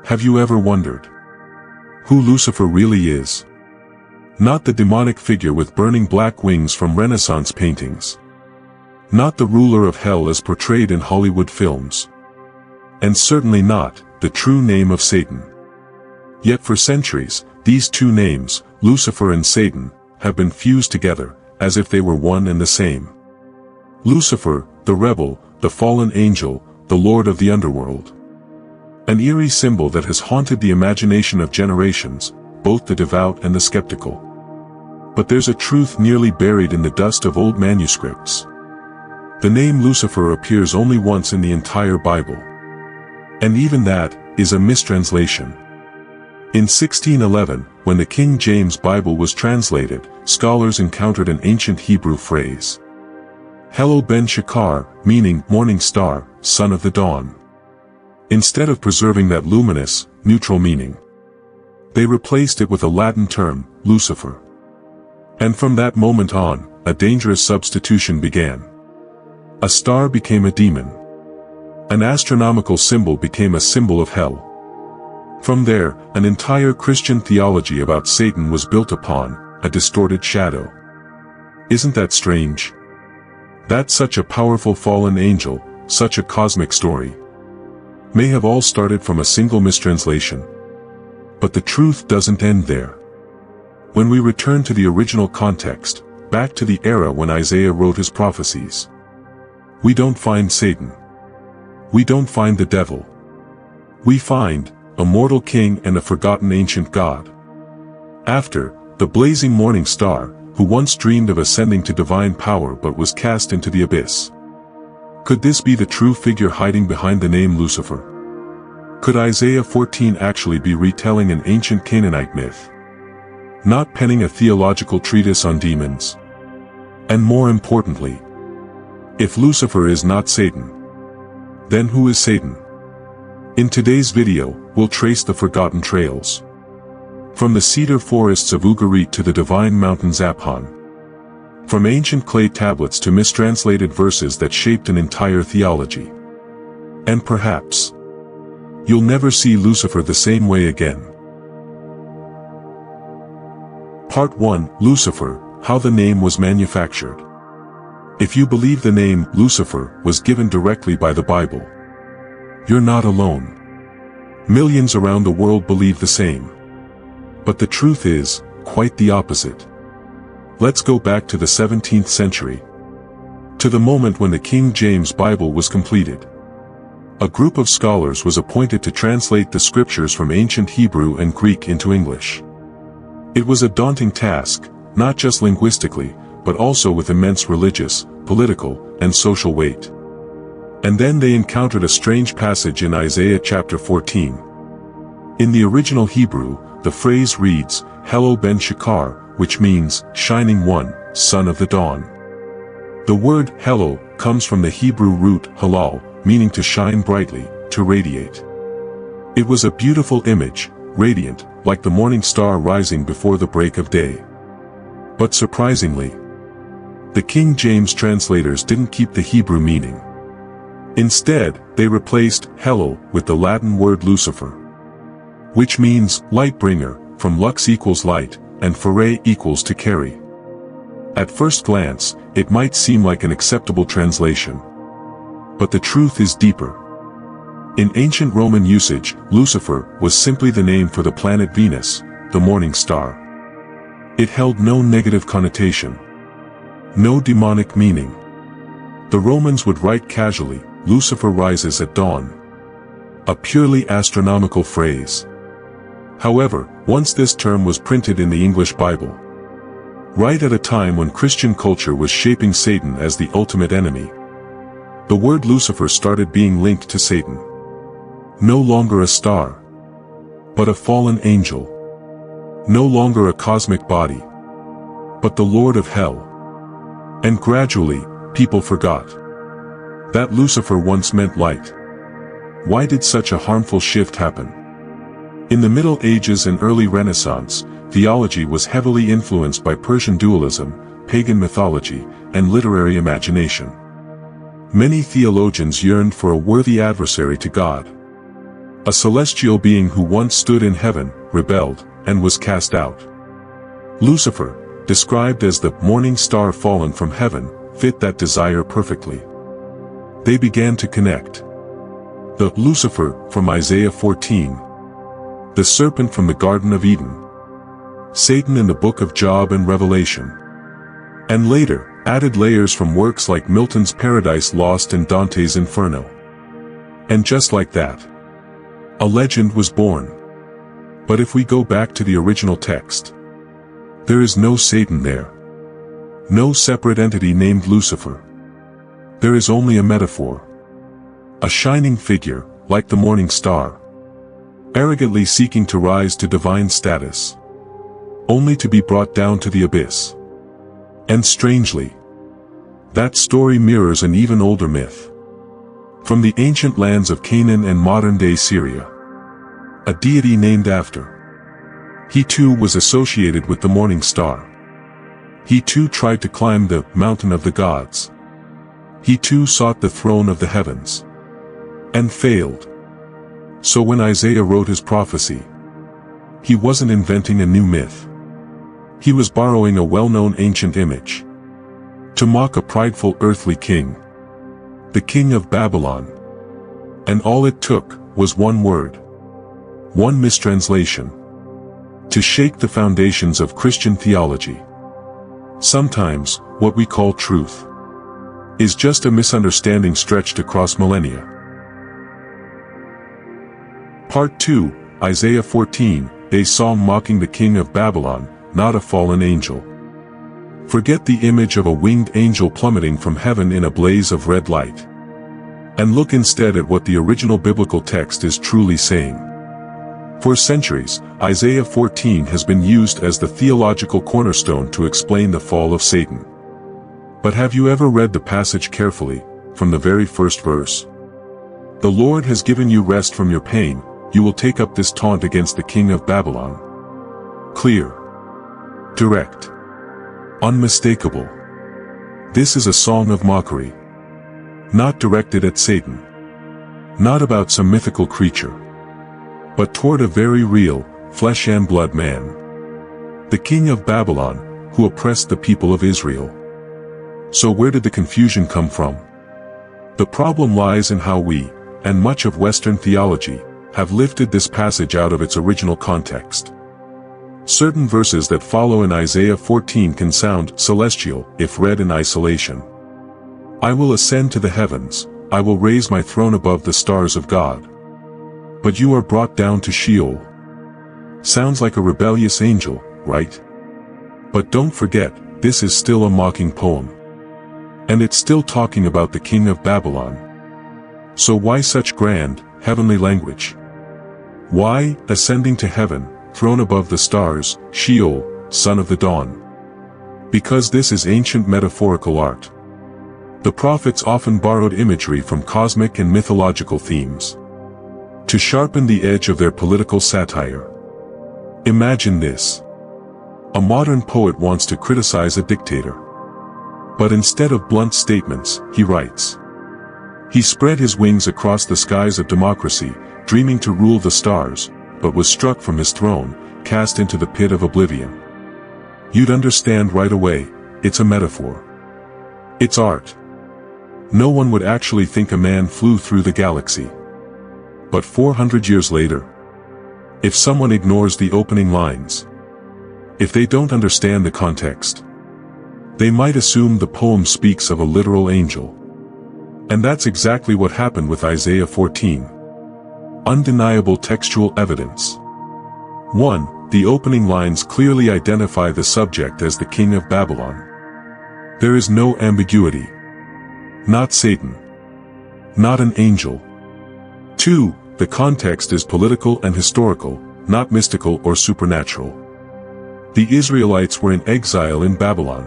Have you ever wondered who Lucifer really is? Not the demonic figure with burning black wings from Renaissance paintings. Not the ruler of hell as portrayed in Hollywood films. And certainly not the true name of Satan. Yet for centuries, these two names, Lucifer and Satan, have been fused together, as if they were one and the same. Lucifer, the rebel, the fallen angel, the lord of the underworld. An eerie symbol that has haunted the imagination of generations, both the devout and the skeptical. But there's a truth nearly buried in the dust of old manuscripts. The name Lucifer appears only once in the entire Bible. And even that is a mistranslation. In 1611, when the King James Bible was translated, scholars encountered an ancient Hebrew phrase. Helel ben Shachar, meaning morning star, son of the dawn. Instead of preserving that luminous, neutral meaning, they replaced it with a Latin term, Lucifer. And from that moment on, a dangerous substitution began. A star became a demon. An astronomical symbol became a symbol of hell. From there, an entire Christian theology about Satan was built upon, a distorted shadow. Isn't that strange? That such a powerful fallen angel, such a cosmic story, may have all started from a single mistranslation. But the truth doesn't end there. When we return to the original context, back to the era when Isaiah wrote his prophecies, we don't find Satan. We don't find the devil. We find a mortal king and a forgotten ancient god. After, the blazing morning star, who once dreamed of ascending to divine power but was cast into the abyss. Could this be the true figure hiding behind the name Lucifer? Could Isaiah 14 actually be retelling an ancient Canaanite myth? Not penning a theological treatise on demons? And more importantly, if Lucifer is not Satan, then who is Satan? In today's video, we'll trace the forgotten trails. From the cedar forests of Vulgate to the divine mountain Zapan. From ancient clay tablets to mistranslated verses that shaped an entire theology. And perhaps, you'll never see Lucifer the same way again. Part 1, Lucifer, How the Name Was Manufactured. If you believe the name Lucifer was given directly by the Bible, you're not alone. Millions around the world believe the same. But the truth is, quite the opposite. Let's go back to the 17th century. To the moment when the King James Bible was completed. A group of scholars was appointed to translate the scriptures from ancient Hebrew and Greek into English. It was a daunting task, not just linguistically, but also with immense religious, political, and social weight. And then they encountered a strange passage in Isaiah chapter 14. In the original Hebrew, the phrase reads, Helel ben Shachar, which means, shining one, son of the dawn. The word Helel comes from the Hebrew root halal, meaning to shine brightly, to radiate. It was a beautiful image, radiant, like the morning star rising before the break of day. But surprisingly, the King James translators didn't keep the Hebrew meaning. Instead, they replaced Helel with the Latin word Lucifer, which means light bringer, from lux equals light, and fere equals to carry. At first glance, it might seem like an acceptable translation. But the truth is deeper. In ancient Roman usage, Lucifer was simply the name for the planet Venus, the morning star. It held no negative connotation. No demonic meaning. The Romans would write casually, Lucifer rises at dawn. A purely astronomical phrase. However, once this term was printed in the English Bible, right at a time when Christian culture was shaping Satan as the ultimate enemy, the word Lucifer started being linked to Satan. No longer a star, but a fallen angel. No longer a cosmic body, but the Lord of Hell. And gradually, people forgot that Lucifer once meant light. Why did such a harmful shift happen? In the Middle Ages and early Renaissance, theology was heavily influenced by Persian dualism, pagan mythology, and literary imagination. Many theologians yearned for a worthy adversary to God. A celestial being who once stood in heaven, rebelled, and was cast out. Lucifer, described as the morning star fallen from heaven, fit that desire perfectly. They began to connect. The Lucifer from Isaiah 14. The serpent from the Garden of Eden. Satan in the book of Job and Revelation. And later, added layers from works like Milton's Paradise Lost and Dante's Inferno. And just like that, a legend was born. But if we go back to the original text, there is no Satan there. No separate entity named Lucifer. There is only a metaphor. A shining figure, like the morning star, arrogantly seeking to rise to divine status, only to be brought down to the abyss. And strangely, that story mirrors an even older myth. From the ancient lands of Canaan and modern-day Syria. A deity named after. He too was associated with the morning star. He too tried to climb the mountain of the gods. He too sought the throne of the heavens. And failed. So when Isaiah wrote his prophecy, he wasn't inventing a new myth. He was borrowing a well-known ancient image. To mock a prideful earthly king. The king of Babylon. And all it took was one word. One mistranslation. To shake the foundations of Christian theology. Sometimes, what we call truth is just a misunderstanding stretched across millennia. Part 2, Isaiah 14, a psalm mocking the king of Babylon, not a fallen angel. Forget the image of a winged angel plummeting from heaven in a blaze of red light. And look instead at what the original biblical text is truly saying. For centuries, Isaiah 14 has been used as the theological cornerstone to explain the fall of Satan. But have you ever read the passage carefully, from the very first verse? The Lord has given you rest from your pain, you will take up this taunt against the king of Babylon. Clear. Direct. Unmistakable. This is a song of mockery. Not directed at Satan. Not about some mythical creature. But toward a very real, flesh and blood man. The king of Babylon, who oppressed the people of Israel. So where did the confusion come from? The problem lies in how we, and much of Western theology, have lifted this passage out of its original context. Certain verses that follow in Isaiah 14 can sound celestial if read in isolation. I will ascend to the heavens, I will raise my throne above the stars of God. But you are brought down to Sheol. Sounds like a rebellious angel, right? But don't forget, this is still a mocking poem. And it's still talking about the king of Babylon. So why such grand, heavenly language? Why, ascending to heaven, throne above the stars, Sheol, son of the dawn? Because this is ancient metaphorical art. The prophets often borrowed imagery from cosmic and mythological themes to sharpen the edge of their political satire. Imagine this. A modern poet wants to criticize a dictator. But instead of blunt statements, he writes. He spread his wings across the skies of democracy, dreaming to rule the stars, but was struck from his throne, cast into the pit of oblivion. You'd understand right away, it's a metaphor. It's art. No one would actually think a man flew through the galaxy. But 400 years later, if someone ignores the opening lines, if they don't understand the context, they might assume the poem speaks of a literal angel. And that's exactly what happened with Isaiah 14. Undeniable textual evidence. 1. The opening lines clearly identify the subject as the king of Babylon. There is no ambiguity. Not Satan. Not an angel. 2. The context is political and historical, not mystical or supernatural. The Israelites were in exile in Babylon.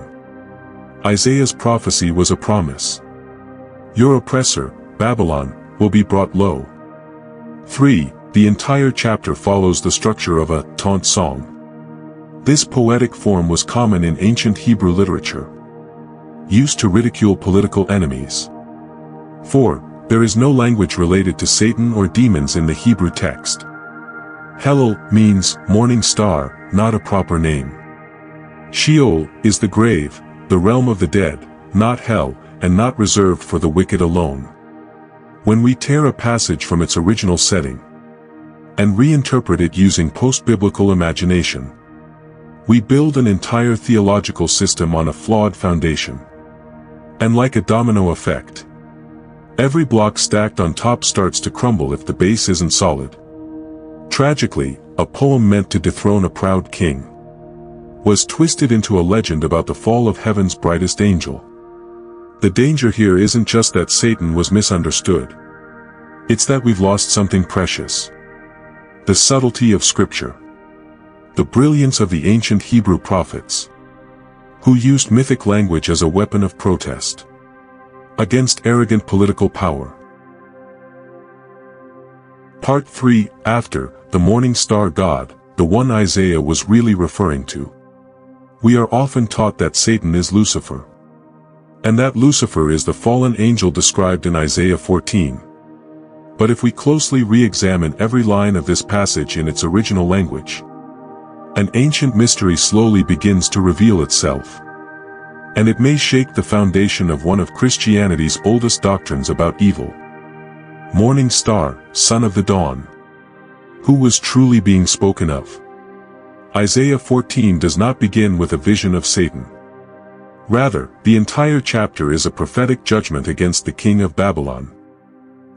Isaiah's prophecy was a promise. Your oppressor, Babylon, will be brought low. 3. The entire chapter follows the structure of a taunt song. This poetic form was common in ancient Hebrew literature, used to ridicule political enemies. 4. There is no language related to Satan or demons in the Hebrew text. Helel means morning star, not a proper name. Sheol is the grave, the realm of the dead, not hell, and not reserved for the wicked alone. When we tear a passage from its original setting and reinterpret it using post-biblical imagination, we build an entire theological system on a flawed foundation. And like a domino effect, every block stacked on top starts to crumble if the base isn't solid. Tragically, a poem meant to dethrone a proud king was twisted into a legend about the fall of heaven's brightest angel. The danger here isn't just that Satan was misunderstood. It's that we've lost something precious. The subtlety of Scripture. The brilliance of the ancient Hebrew prophets, who used mythic language as a weapon of protest against arrogant political power. Part 3. After the morning star God, the one Isaiah was really referring to. We are often taught that Satan is Lucifer, and that Lucifer is the fallen angel described in Isaiah 14. But if we closely re-examine every line of this passage in its original language, an ancient mystery slowly begins to reveal itself. And it may shake the foundation of one of Christianity's oldest doctrines about evil. Morning star, son of the dawn. Who was truly being spoken of? Isaiah 14 does not begin with a vision of Satan. Rather, the entire chapter is a prophetic judgment against the king of Babylon.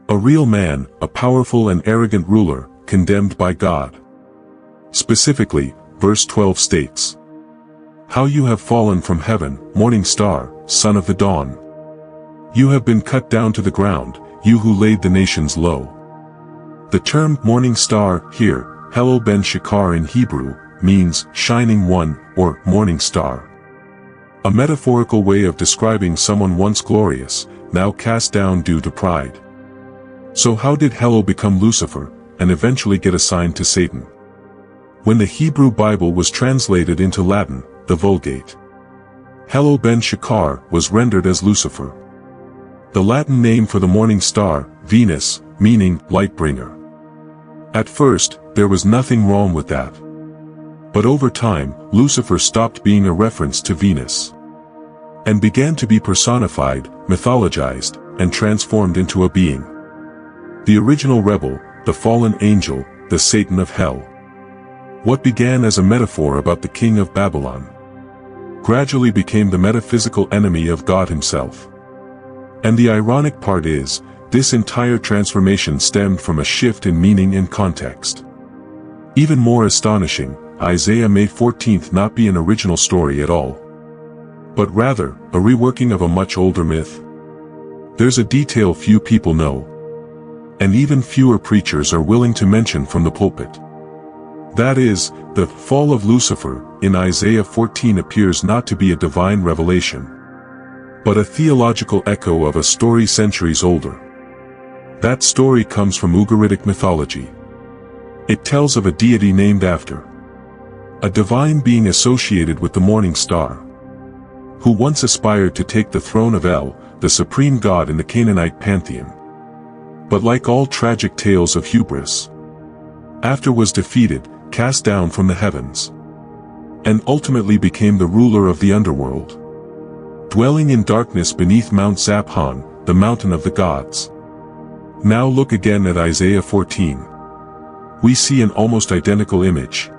A real man, a powerful and arrogant ruler, condemned by God. Specifically, verse 12 states, "How you have fallen from heaven, morning star, son of the dawn. You have been cut down to the ground, you who laid the nations low." The term morning star here, Helel ben Shachar in Hebrew, means shining one, or morning star. A metaphorical way of describing someone once glorious, now cast down due to pride. So how did Helel become Lucifer, and eventually get assigned to Satan? When the Hebrew Bible was translated into Latin, the Vulgate, Helel ben Shachar was rendered as Lucifer. The Latin name for the morning star, Venus, meaning light-bringer. At first, there was nothing wrong with that. But over time, Lucifer stopped being a reference to Venus and began to be personified, mythologized, and transformed into a being. The original rebel, the fallen angel, the Satan of hell. What began as a metaphor about the king of Babylon gradually became the metaphysical enemy of God himself. And the ironic part is, this entire transformation stemmed from a shift in meaning and context. Even more astonishing, Isaiah may 14th not be an original story at all, but rather, a reworking of a much older myth. There's a detail few people know, and even fewer preachers are willing to mention from the pulpit. That is, the fall of Lucifer in Isaiah 14 appears not to be a divine revelation, but a theological echo of a story centuries older. That story comes from Ugaritic mythology. It tells of a deity named after a divine being associated with the morning star, who once aspired to take the throne of El, the supreme god in the Canaanite pantheon. But like all tragic tales of hubris, after was defeated, cast down from the heavens, and ultimately became the ruler of the underworld, dwelling in darkness beneath Mount Zapan, the mountain of the gods. Now look again at Isaiah 14. We see an almost identical image.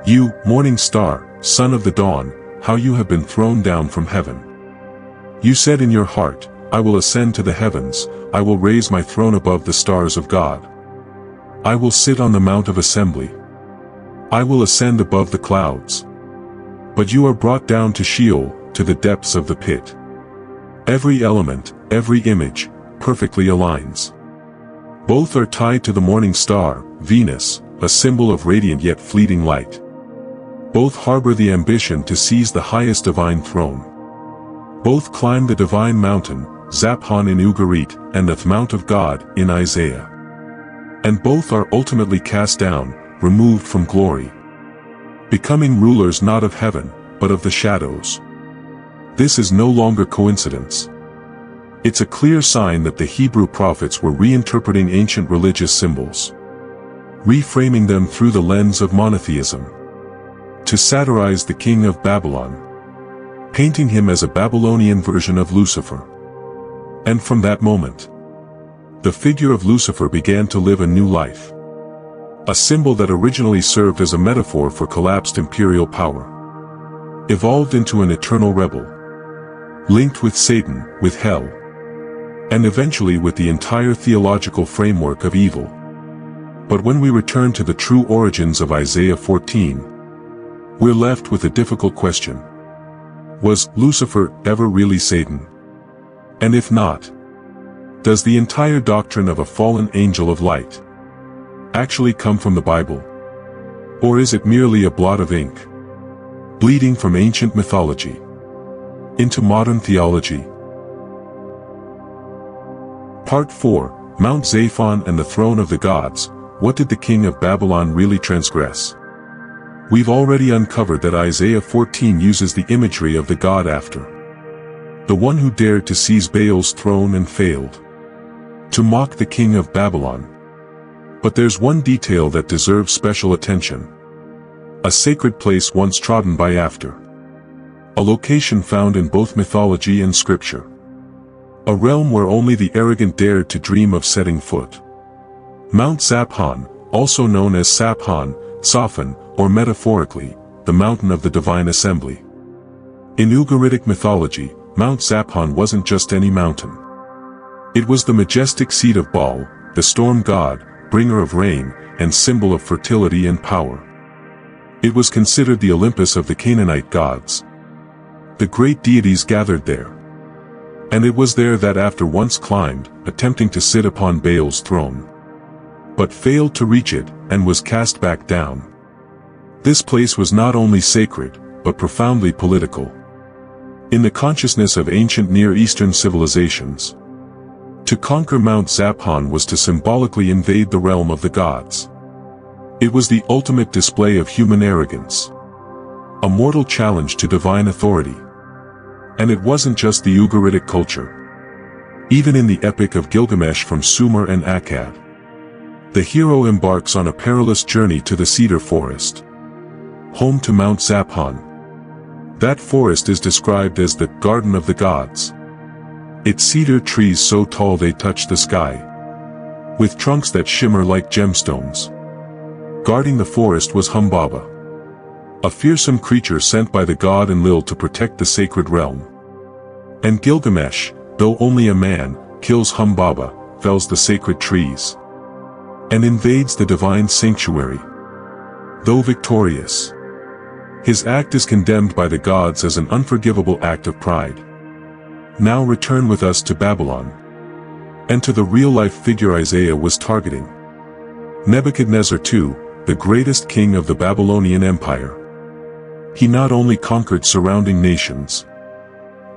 You, morning star, son of the dawn, how you have been thrown down from heaven. You said in your heart, I will ascend to the heavens, I will raise my throne above the stars of God. I will sit on the mount of assembly. I will ascend above the clouds. But you are brought down to Sheol, to the depths of the pit. Every element, every image, perfectly aligns. Both are tied to the morning star, Venus, a symbol of radiant yet fleeting light. Both harbor the ambition to seize the highest divine throne. Both climb the divine mountain, Zapan in Ugarit, and the Mount of God, in Isaiah. And both are ultimately cast down, removed from glory, becoming rulers not of heaven, but of the shadows. This is no longer coincidence. It's a clear sign that the Hebrew prophets were reinterpreting ancient religious symbols, reframing them through the lens of monotheism, to satirize the king of Babylon, painting him as a Babylonian version of Lucifer. And from that moment, the figure of Lucifer began to live a new life. A symbol that originally served as a metaphor for collapsed imperial power evolved into an eternal rebel, linked with Satan, with hell, and eventually with the entire theological framework of evil. But when we return to the true origins of Isaiah 14, we're left with a difficult question. Was Lucifer ever really Satan? And if not, does the entire doctrine of a fallen angel of light actually come from the Bible? Or is it merely a blot of ink, bleeding from ancient mythology into modern theology? Part 4, Mount Zapan and the Throne of the Gods. What did the king of Babylon really transgress? We've already uncovered that Isaiah 14 uses the imagery of the god after, the one who dared to seize Baal's throne and failed, to mock the king of Babylon. But there's one detail that deserves special attention. A sacred place once trodden by after. A location found in both mythology and scripture. A realm where only the arrogant dared to dream of setting foot. Mount Zapan, also known as Zapan, Zapan, or metaphorically, the mountain of the divine assembly. In Ugaritic mythology, Mount Zapan wasn't just any mountain. It was the majestic seat of Baal, the storm god, bringer of rain, and symbol of fertility and power. It was considered the Olympus of the Canaanite gods. The great deities gathered there. And it was there that after once climbed, attempting to sit upon Baal's throne, but failed to reach it, and was cast back down. This place was not only sacred, but profoundly political. In the consciousness of ancient Near Eastern civilizations, to conquer Mount Zapan was to symbolically invade the realm of the gods. It was the ultimate display of human arrogance, a mortal challenge to divine authority. And it wasn't just the Ugaritic culture. Even in the epic of Gilgamesh from Sumer and Akkad, the hero embarks on a perilous journey to the cedar forest, home to Mount Zapan. That forest is described as the Garden of the Gods. Its cedar trees so tall they touch the sky, with trunks that shimmer like gemstones. Guarding the forest was Hanaba, a fearsome creature sent by the god Enlil to protect the sacred realm. And Gilgamesh, though only a man, kills Hanaba, fells the sacred trees, and invades the divine sanctuary. Though victorious, his act is condemned by the gods as an unforgivable act of pride. Now return with us to Babylon, and to the real-life figure Isaiah was targeting. Nebuchadnezzar II, the greatest king of the Babylonian Empire. He not only conquered surrounding nations,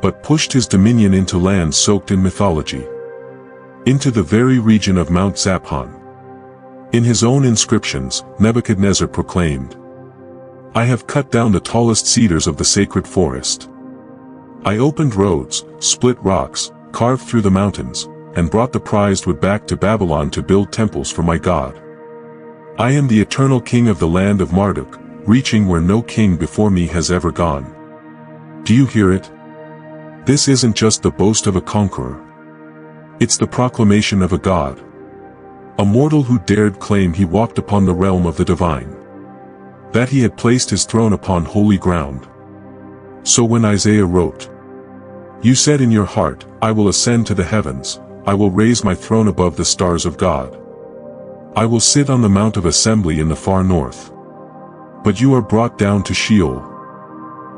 but pushed his dominion into lands soaked in mythology, into the very region of Mount Zapan. In his own inscriptions, Nebuchadnezzar proclaimed, "I have cut down the tallest cedars of the sacred forest. I opened roads, split rocks, carved through the mountains, and brought the prized wood back to Babylon to build temples for my God. I am the eternal king of the land of Marduk, reaching where no king before me has ever gone." Do you hear it? This isn't just the boast of a conqueror. It's the proclamation of a god. A mortal who dared claim he walked upon the realm of the divine, that he had placed his throne upon holy ground. So when Isaiah wrote, "You said in your heart, I will ascend to the heavens, I will raise my throne above the stars of God. I will sit on the mount of assembly in the far north. But you are brought down to Sheol."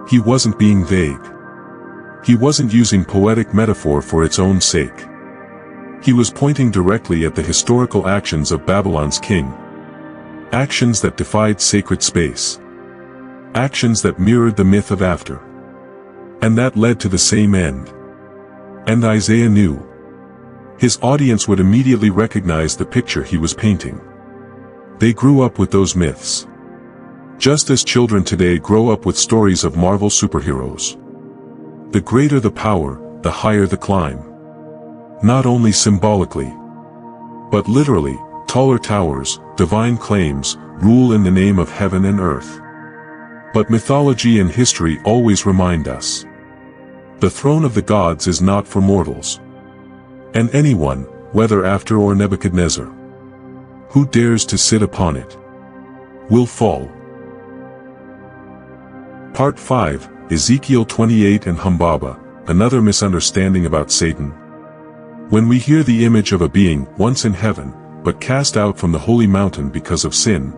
He wasn't being vague. He wasn't using poetic metaphor for its own sake. He was pointing directly at the historical actions of Babylon's king. Actions that defied sacred space. Actions that mirrored the myth of after. And that led to the same end. And Isaiah knew. His audience would immediately recognize the picture he was painting. They grew up with those myths, just as children today grow up with stories of Marvel superheroes. The greater the power, the higher the climb. not only symbolically, but literally. Taller towers, divine claims, rule in the name of heaven and earth. But mythology and history always remind us. The throne of the gods is not for mortals. And anyone, whether after or Nebuchadnezzar, who dares to sit upon it, will fall. Part 5, Ezekiel 28 and Hanaba, another misunderstanding about Satan. When we hear the image of a being once in heaven, but cast out from the holy mountain because of sin,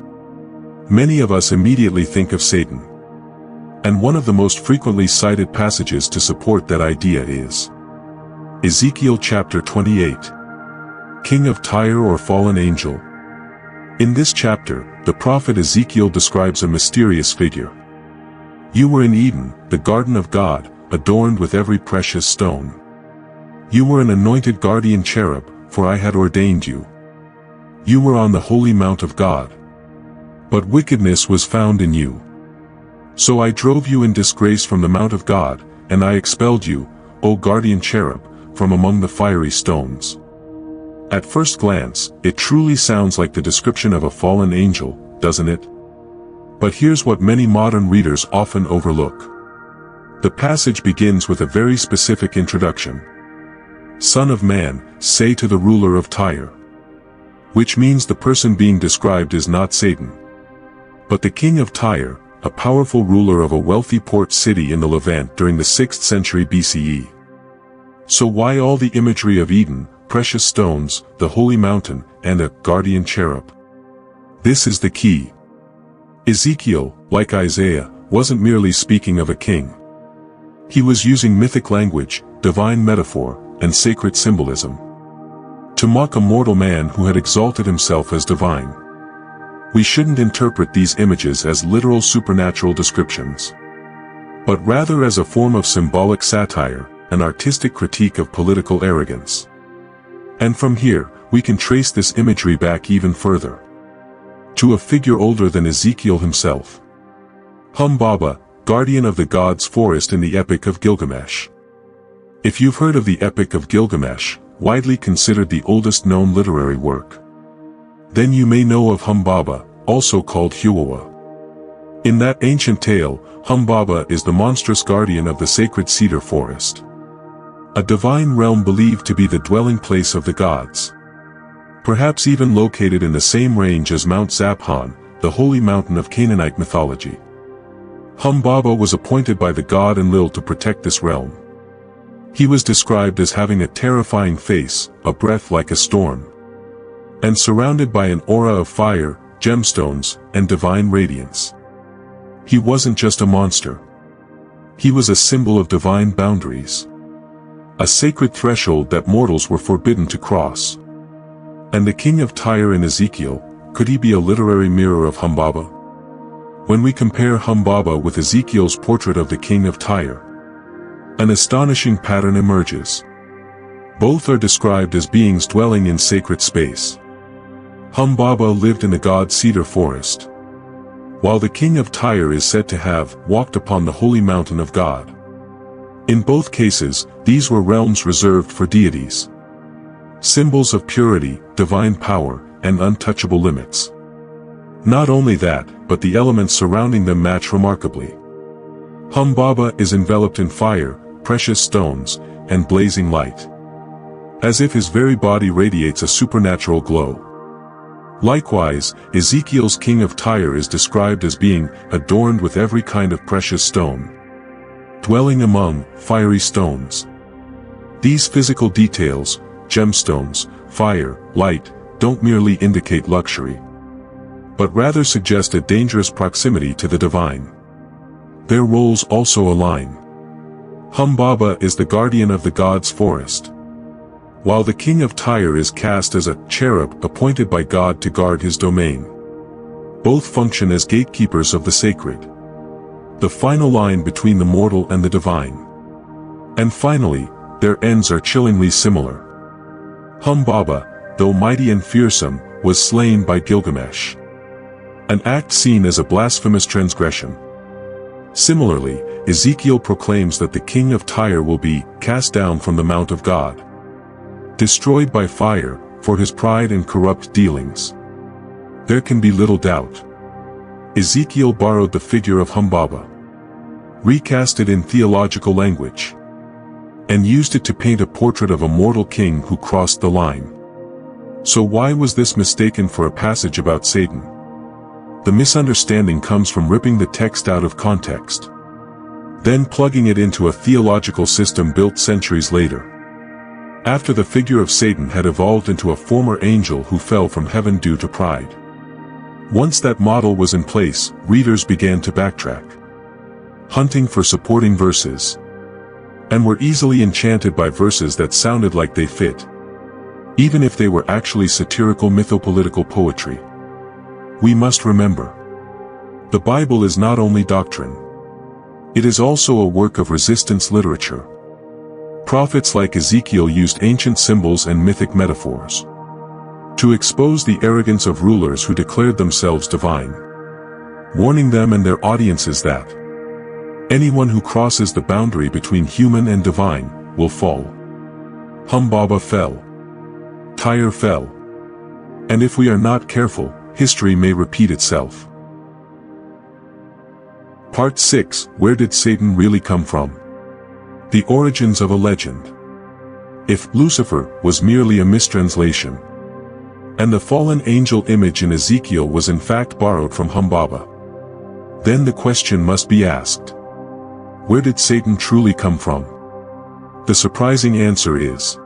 many of us immediately think of Satan. And one of the most frequently cited passages to support that idea is Ezekiel chapter 28. King of Tyre or fallen angel? In this chapter, the prophet Ezekiel describes a mysterious figure. You were in Eden, the garden of God, adorned with every precious stone. You were an anointed guardian cherub, for I had ordained you. You were on the holy mount of God. But wickedness was found in you. So I drove you in disgrace from the mount of God, and I expelled you, O guardian cherub, from among the fiery stones. At first glance, it truly sounds like the description of a fallen angel, doesn't it? But here's what many modern readers often overlook. The passage begins with a very specific introduction. Son of man, say to the ruler of Tyre. Which means the person being described is not Satan, but the king of Tyre, a powerful ruler of a wealthy port city in the Levant during the 6th century BCE. So why all the imagery of Eden, precious stones, the holy mountain, and a guardian cherub? This is the key. Ezekiel, like Isaiah, wasn't merely speaking of a king. He was using mythic language, divine metaphor, and sacred symbolism to mock a mortal man who had exalted himself as divine. We shouldn't interpret these images as literal supernatural descriptions, but rather as a form of symbolic satire, an artistic critique of political arrogance. And from here, we can trace this imagery back even further, to a figure older than Ezekiel himself. Hanaba, guardian of the gods' forest in the Epic of Gilgamesh. If you've heard of the Epic of Gilgamesh, widely considered the oldest known literary work, then you may know of Hanaba, also called Huwawa. In that ancient tale, Hanaba is the monstrous guardian of the sacred cedar forest, a divine realm believed to be the dwelling place of the gods, perhaps even located in the same range as Mount Zapan, the holy mountain of Canaanite mythology. Hanaba was appointed by the god Enlil to protect this realm. He was described as having a terrifying face, a breath like a storm, and surrounded by an aura of fire, gemstones, and divine radiance. He wasn't just a monster. He was a symbol of divine boundaries, a sacred threshold that mortals were forbidden to cross. And the king of Tyre in Ezekiel, could he be a literary mirror of Hanaba? When we compare Hanaba with Ezekiel's portrait of the king of Tyre, an astonishing pattern emerges. Both are described as beings dwelling in sacred space. Hanaba lived in the god cedar forest, while the king of Tyre is said to have walked upon the holy mountain of God. In both cases, these were realms reserved for deities, symbols of purity, divine power, and untouchable limits. Not only that, but the elements surrounding them match remarkably. Hanaba is enveloped in fire, precious stones, and blazing light, as if his very body radiates a supernatural glow. Likewise, Ezekiel's king of Tyre is described as being adorned with every kind of precious stone, dwelling among fiery stones. These physical details, gemstones, fire, light, don't merely indicate luxury, but rather suggest a dangerous proximity to the divine. Their roles also align. Hanaba is the guardian of the god's forest, while the king of Tyre is cast as a cherub appointed by God to guard his domain. Both function as gatekeepers of the sacred, the final line between the mortal and the divine. And finally, their ends are chillingly similar. Hanaba, though mighty and fearsome, was slain by Gilgamesh, an act seen as a blasphemous transgression. Similarly, Ezekiel proclaims that the king of Tyre will be cast down from the mount of God, destroyed by fire, for his pride and corrupt dealings. There can be little doubt. Ezekiel borrowed the figure of Hanaba, recast it in theological language, and used it to paint a portrait of a mortal king who crossed the line. So why was this mistaken for a passage about Satan? The misunderstanding comes from ripping the text out of context, then plugging it into a theological system built centuries later, after the figure of Satan had evolved into a former angel who fell from heaven due to pride. Once that model was in place, readers began to backtrack, hunting for supporting verses, and were easily enchanted by verses that sounded like they fit, even if they were actually satirical mythopolitical poetry. We must remember, the Bible is not only doctrine. It is also a work of resistance literature. Prophets like Ezekiel used ancient symbols and mythic metaphors to expose the arrogance of rulers who declared themselves divine, warning them and their audiences that anyone who crosses the boundary between human and divine will fall. Hanaba fell. Tyre fell. And if we are not careful, history may repeat itself. Part 6. Where did Satan really come from? The origins of a legend. If Lucifer was merely a mistranslation, and the fallen angel image in Ezekiel was in fact borrowed from Hanaba, then the question must be asked: where did Satan truly come from? The surprising answer is,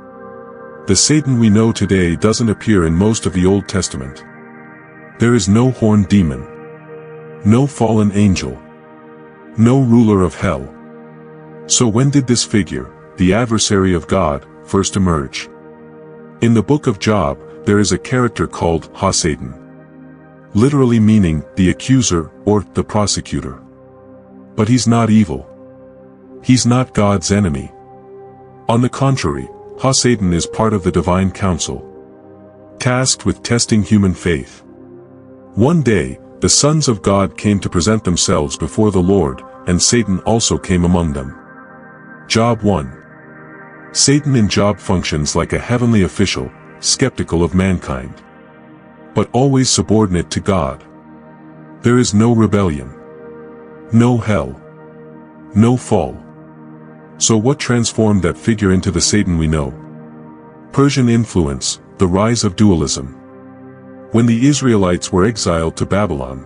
the Satan we know today doesn't appear in most of the Old Testament. There is no horned demon, no fallen angel, no ruler of hell. So when did this figure, the adversary of God, first emerge? In the book of Job, there is a character called Satan, literally meaning the accuser or the prosecutor. But he's not evil. He's not God's enemy. On the contrary, Satan is part of the divine council, tasked with testing human faith. One day, the sons of God came to present themselves before the Lord, and Satan also came among them. Job 1. Satan in Job functions like a heavenly official, skeptical of mankind, but always subordinate to God. There is no rebellion, no hell, no fall. So what transformed that figure into the Satan we know? Persian influence, the rise of dualism. When the Israelites were exiled to Babylon,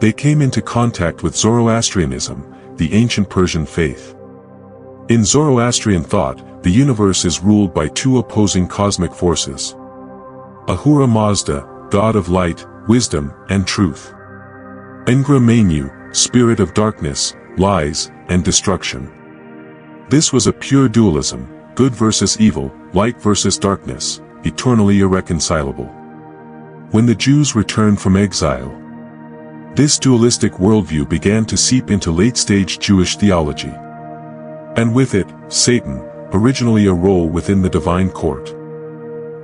they came into contact with Zoroastrianism, the ancient Persian faith. In Zoroastrian thought, the universe is ruled by two opposing cosmic forces: Ahura Mazda, god of light, wisdom, and truth; Engra Mainyu, spirit of darkness, lies, and destruction. This was a pure dualism, good versus evil, light versus darkness, eternally irreconcilable. When the Jews returned from exile, this dualistic worldview began to seep into late-stage Jewish theology. And with it, Satan, originally a role within the divine court,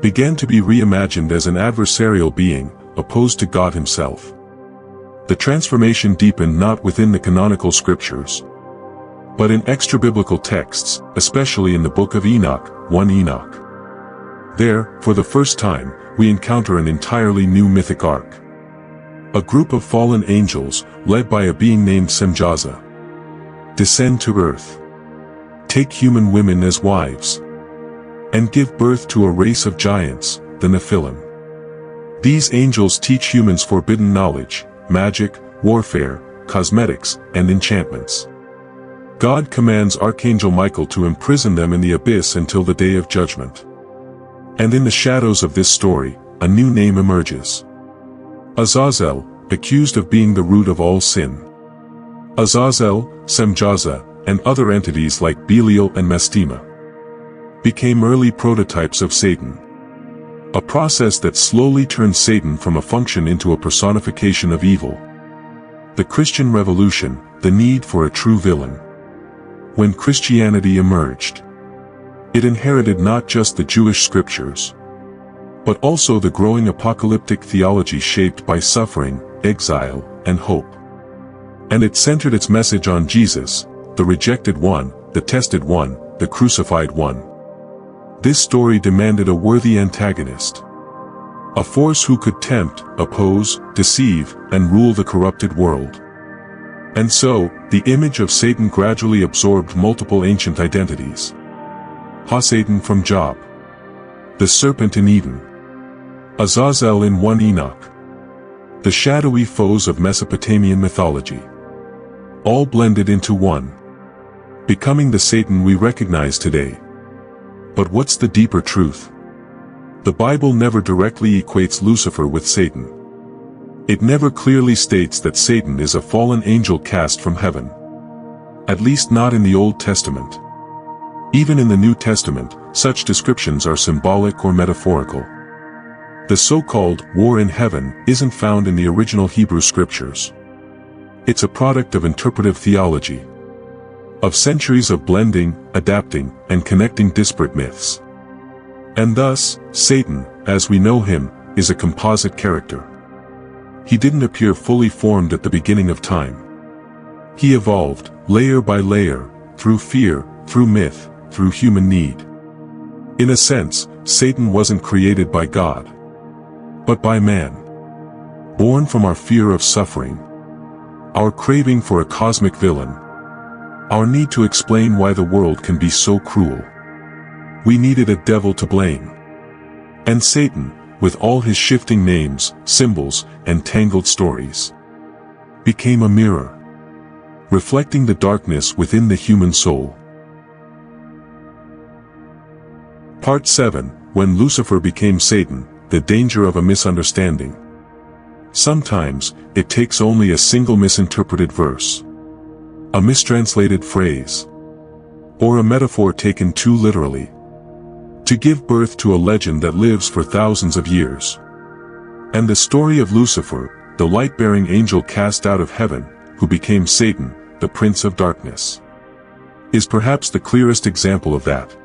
began to be reimagined as an adversarial being, opposed to God himself. The transformation deepened not within the canonical scriptures, but in extra-biblical texts, especially in the book of Enoch, 1 Enoch. There, for the first time, we encounter an entirely new mythic arc. A group of fallen angels, led by a being named Semjaza, descend to earth, take human women as wives, and give birth to a race of giants, the Nephilim. These angels teach humans forbidden knowledge, magic, warfare, cosmetics, and enchantments. God commands Archangel Michael to imprison them in the abyss until the day of judgment. And in the shadows of this story, a new name emerges: Azazel, accused of being the root of all sin. Azazel, Semjaza, and other entities like Belial and Mastema became early prototypes of Satan. A process that slowly turned Satan from a function into a personification of evil. The Christian Revolution, the need for a true villain. When Christianity emerged, it inherited not just the Jewish scriptures, but also the growing apocalyptic theology shaped by suffering, exile, and hope. And it centered its message on Jesus, the rejected one, the tested one, the crucified one. This story demanded a worthy antagonist. A force who could tempt, oppose, deceive, and rule the corrupted world. And so, the image of Satan gradually absorbed multiple ancient identities. Satan from Job. The serpent in Eden. Azazel in 1 Enoch. The shadowy foes of Mesopotamian mythology. All blended into one. Becoming the Satan we recognize today. But what's the deeper truth? The Bible never directly equates Lucifer with Satan. It never clearly states that Satan is a fallen angel cast from heaven. At least not in the Old Testament. Even in the New Testament, such descriptions are symbolic or metaphorical. The so-called war in heaven isn't found in the original Hebrew scriptures. It's a product of interpretive theology. Of centuries of blending, adapting, and connecting disparate myths. And thus, Satan, as we know him, is a composite character. He didn't appear fully formed at the beginning of time. He evolved, layer by layer, through fear, through myth, through human need. In a sense, Satan wasn't created by God, but by man. Born from our fear of suffering, our craving for a cosmic villain, our need to explain why the world can be so cruel. We needed a devil to blame. And Satan, with all his shifting names, symbols, and tangled stories, became a mirror, reflecting the darkness within the human soul. Part 7, When Lucifer Became Satan, the Danger of a Misunderstanding. Sometimes, it takes only a single misinterpreted verse, a mistranslated phrase, or a metaphor taken too literally, to give birth to a legend that lives for thousands of years. And the story of Lucifer, the light-bearing angel cast out of heaven, who became Satan, the Prince of Darkness, is perhaps the clearest example of that.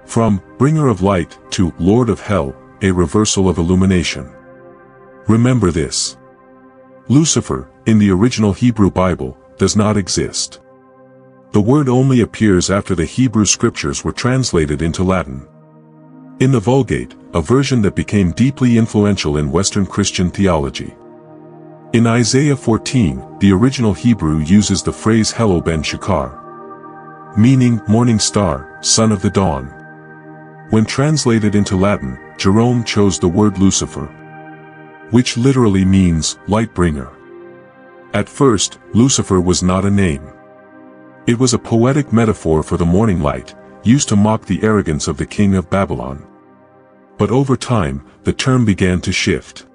From bringer of light to Lord of Hell, a reversal of illumination. Remember this. Lucifer, in the original Hebrew Bible, does not exist. The word only appears after the Hebrew scriptures were translated into Latin. In the Vulgate, a version that became deeply influential in Western Christian theology. In Isaiah 14, the original Hebrew uses the phrase Helel ben Shachar, meaning morning star, son of the dawn. When translated into Latin, Jerome chose the word Lucifer, which literally means light bringer. At first, Lucifer was not a name. It was a poetic metaphor for the morning light, used to mock the arrogance of the king of Babylon. But over time, the term began to shift.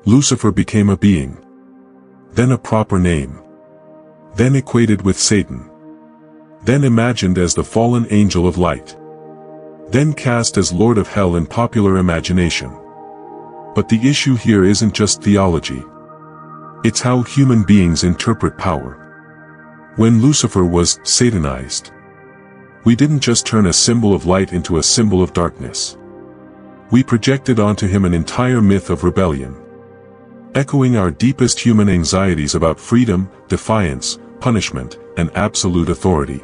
Lucifer became a being, then a proper name, then equated with Satan, then imagined as the fallen angel of light, then cast as Lord of Hell in popular imagination. But the issue here isn't just theology. It's how human beings interpret power. When Lucifer was Satanized, we didn't just turn a symbol of light into a symbol of darkness. We projected onto him an entire myth of rebellion, echoing our deepest human anxieties about freedom, defiance, punishment, and absolute authority.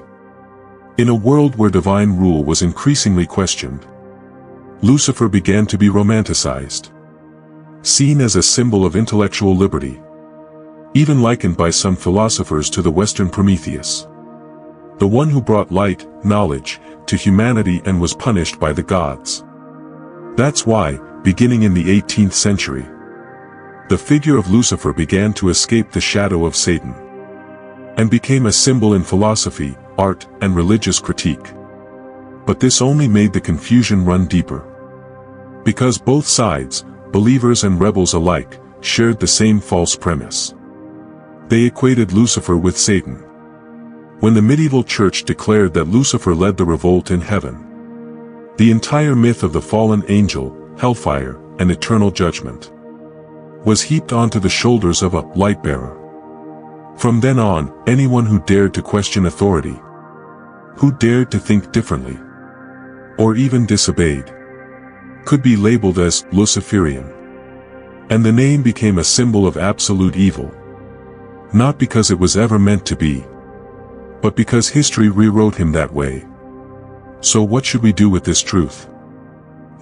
In a world where divine rule was increasingly questioned, Lucifer began to be romanticized, seen as a symbol of intellectual liberty, even likened by some philosophers to the Western Prometheus, the one who brought light, knowledge, to humanity and was punished by the gods. That's why, beginning in the 18th century, the figure of Lucifer began to escape the shadow of Satan, and became a symbol in philosophy, art, and religious critique. But this only made the confusion run deeper. Because both sides, believers and rebels alike, shared the same false premise. They equated Lucifer with Satan. When the medieval church declared that Lucifer led the revolt in heaven, the entire myth of the fallen angel, hellfire, and eternal judgment was heaped onto the shoulders of a light-bearer. From then on, anyone who dared to question authority, who dared to think differently, or even disobeyed, could be labeled as Luciferian. And the name became a symbol of absolute evil. Not because it was ever meant to be, but because history rewrote him that way. So what should we do with this truth?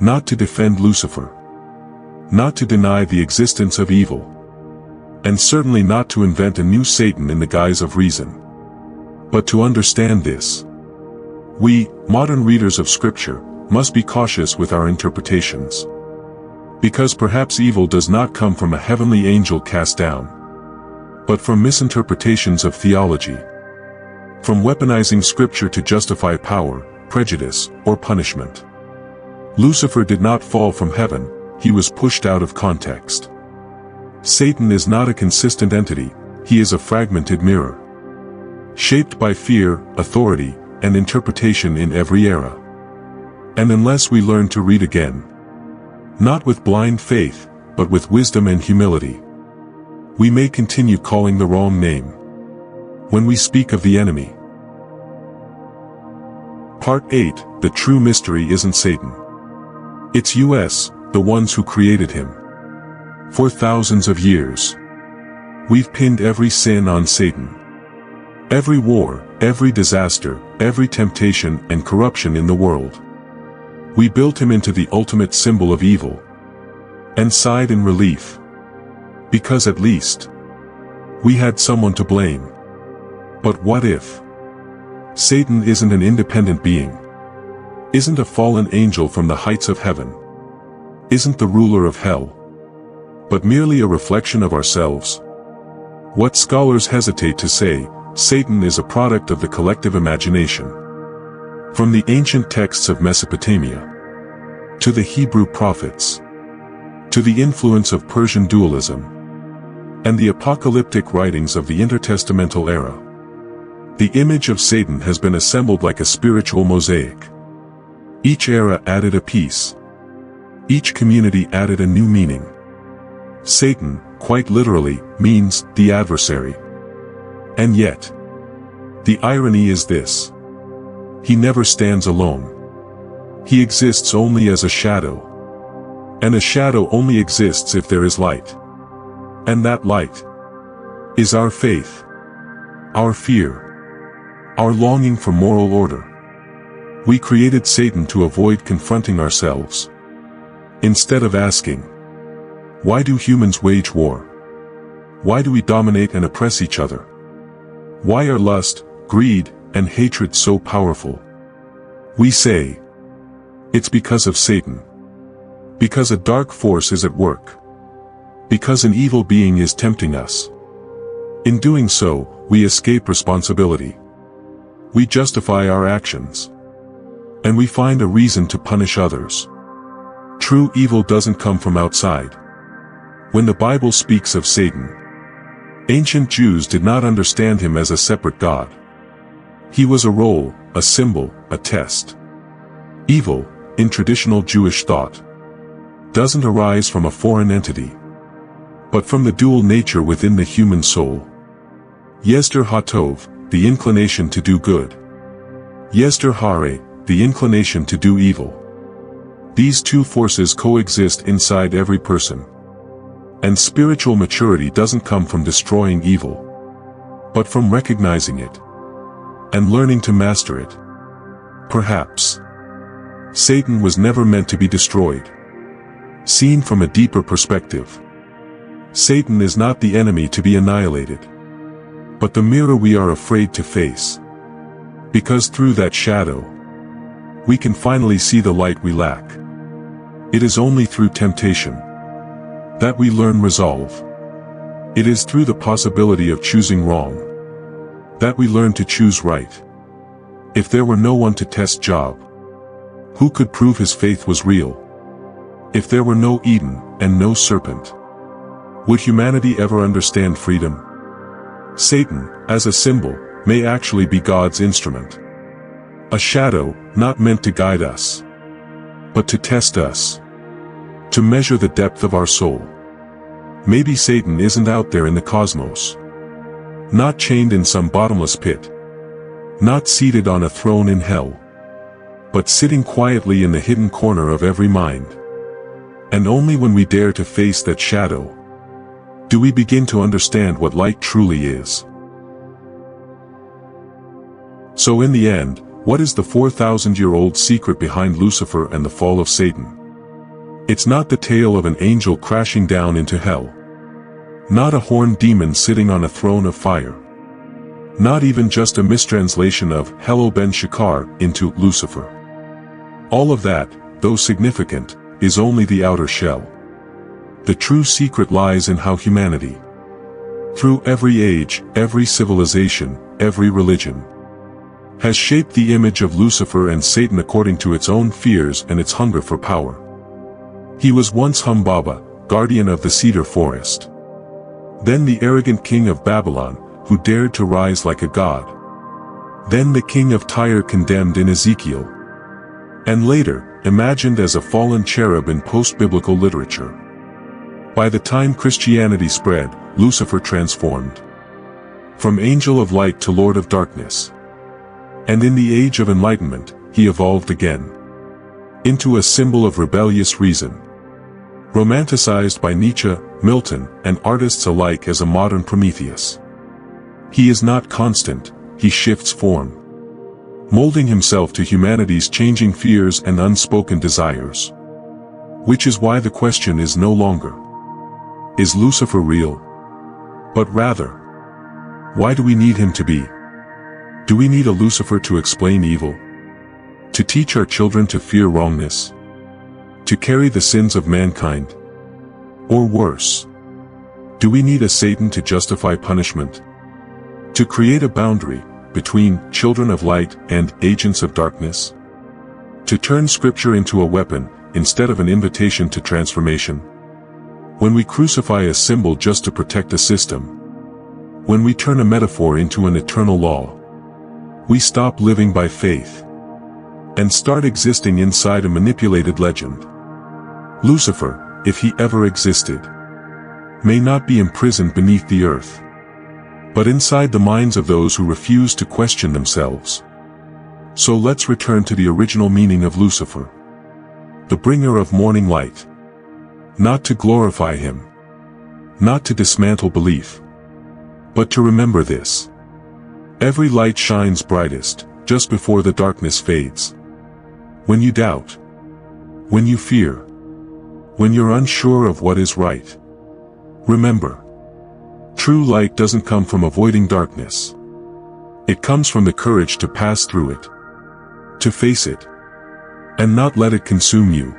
Not to defend Lucifer. Not to deny the existence of evil. And certainly not to invent a new Satan in the guise of reason. But to understand this. We, modern readers of Scripture, must be cautious with our interpretations. Because perhaps evil does not come from a heavenly angel cast down, but from misinterpretations of theology. From weaponizing Scripture to justify power, prejudice, or punishment. Lucifer did not fall from heaven, he was pushed out of context. Satan is not a consistent entity, he is a fragmented mirror. Shaped by fear, authority, and interpretation in every era. And unless we learn to read again, not with blind faith, but with wisdom and humility, we may continue calling the wrong name. When we speak of the enemy. Part 8, the true mystery isn't Satan. It's us, the ones who created him. For thousands of years, we've pinned every sin on Satan. Every war, every disaster, every temptation and corruption in the world. We built him into the ultimate symbol of evil. And sighed in relief. Because at least, we had someone to blame. But what if Satan isn't an independent being? Isn't a fallen angel from the heights of heaven? Isn't the ruler of hell? But merely a reflection of ourselves? What scholars hesitate to say, Satan is a product of the collective imagination. From the ancient texts of Mesopotamia, to the Hebrew prophets, to the influence of Persian dualism, and the apocalyptic writings of the intertestamental era. The image of Satan has been assembled like a spiritual mosaic. Each era added a piece. Each community added a new meaning. Satan, quite literally, means the adversary. And yet, the irony is this. He never stands alone. He exists only as a shadow. And a shadow only exists if there is light. And that light is our faith, our fear, our longing for moral order. We created Satan to avoid confronting ourselves. Instead of asking, why do humans wage war? Why do we dominate and oppress each other? Why are lust, greed, and hatred so powerful? We say, it's because of Satan. Because a dark force is at work. Because an evil being is tempting us. In doing so, we escape responsibility. We justify our actions. And we find a reason to punish others. True evil doesn't come from outside. When the Bible speaks of Satan, ancient Jews did not understand him as a separate god. He was a role, a symbol, a test. Evil, in traditional Jewish thought, doesn't arise from a foreign entity, but from the dual nature within the human soul. Yester hatov, the inclination to do good. Yester hare, the inclination to do evil. These two forces coexist inside every person. And spiritual maturity doesn't come from destroying evil, but from recognizing it, and learning to master it. Perhaps Satan was never meant to be destroyed. Seen from a deeper perspective, Satan is not the enemy to be annihilated, but the mirror we are afraid to face. Because through that shadow, we can finally see the light we lack. It is only through temptation that we learn resolve. It is through the possibility of choosing wrong that we learn to choose right. If there were no one to test Job, who could prove his faith was real? If there were no Eden and no serpent, would humanity ever understand freedom? Satan, as a symbol, may actually be God's instrument. A shadow, not meant to guide us, but to test us. To measure the depth of our soul. Maybe Satan isn't out there in the cosmos. Not chained in some bottomless pit. Not seated on a throne in hell. But sitting quietly in the hidden corner of every mind. And only when we dare to face that shadow, do we begin to understand what light truly is. So in the end, What is the 4,000-year-old secret behind Lucifer and the fall of Satan? It's not the tale of an angel crashing down into hell. Not a horned demon sitting on a throne of fire. Not even just a mistranslation of Helel ben Shachar into Lucifer. All of that, though significant, is only the outer shell. The true secret lies in how humanity, through every age, every civilization, every religion, has shaped the image of Lucifer and Satan according to its own fears and its hunger for power. He was once Hanaba, guardian of the cedar forest. Then the arrogant king of Babylon, who dared to rise like a god. Then the king of Tyre condemned in Ezekiel. And later, imagined as a fallen cherub in post-biblical literature. By the time Christianity spread, Lucifer transformed. From angel of light to lord of darkness. And in the age of enlightenment, he evolved again. Into a symbol of rebellious reason. Romanticized by Nietzsche, Milton, and artists alike as a modern Prometheus. He is not constant, he shifts form. Molding himself to humanity's changing fears and unspoken desires. Which is why the question is no longer, is Lucifer real? But rather, why do we need him to be? Do we need a Lucifer to explain evil? To teach our children to fear wrongness? To carry the sins of mankind? Or worse, do we need a Satan to justify punishment? To create a boundary between children of light and agents of darkness? To turn scripture into a weapon instead of an invitation to transformation? When we crucify a symbol just to protect a system, when we turn a metaphor into an eternal law, we stop living by faith and start existing inside a manipulated legend. Lucifer, if he ever existed, may not be imprisoned beneath the earth, but inside the minds of those who refuse to question themselves. So let's return to the original meaning of Lucifer. The bringer of morning light. Not to glorify him. Not to dismantle belief. But to remember this. Every light shines brightest, just before the darkness fades. When you doubt. When you fear. When you're unsure of what is right. Remember. True light doesn't come from avoiding darkness. It comes from the courage to pass through it. To face it. And not let it consume you.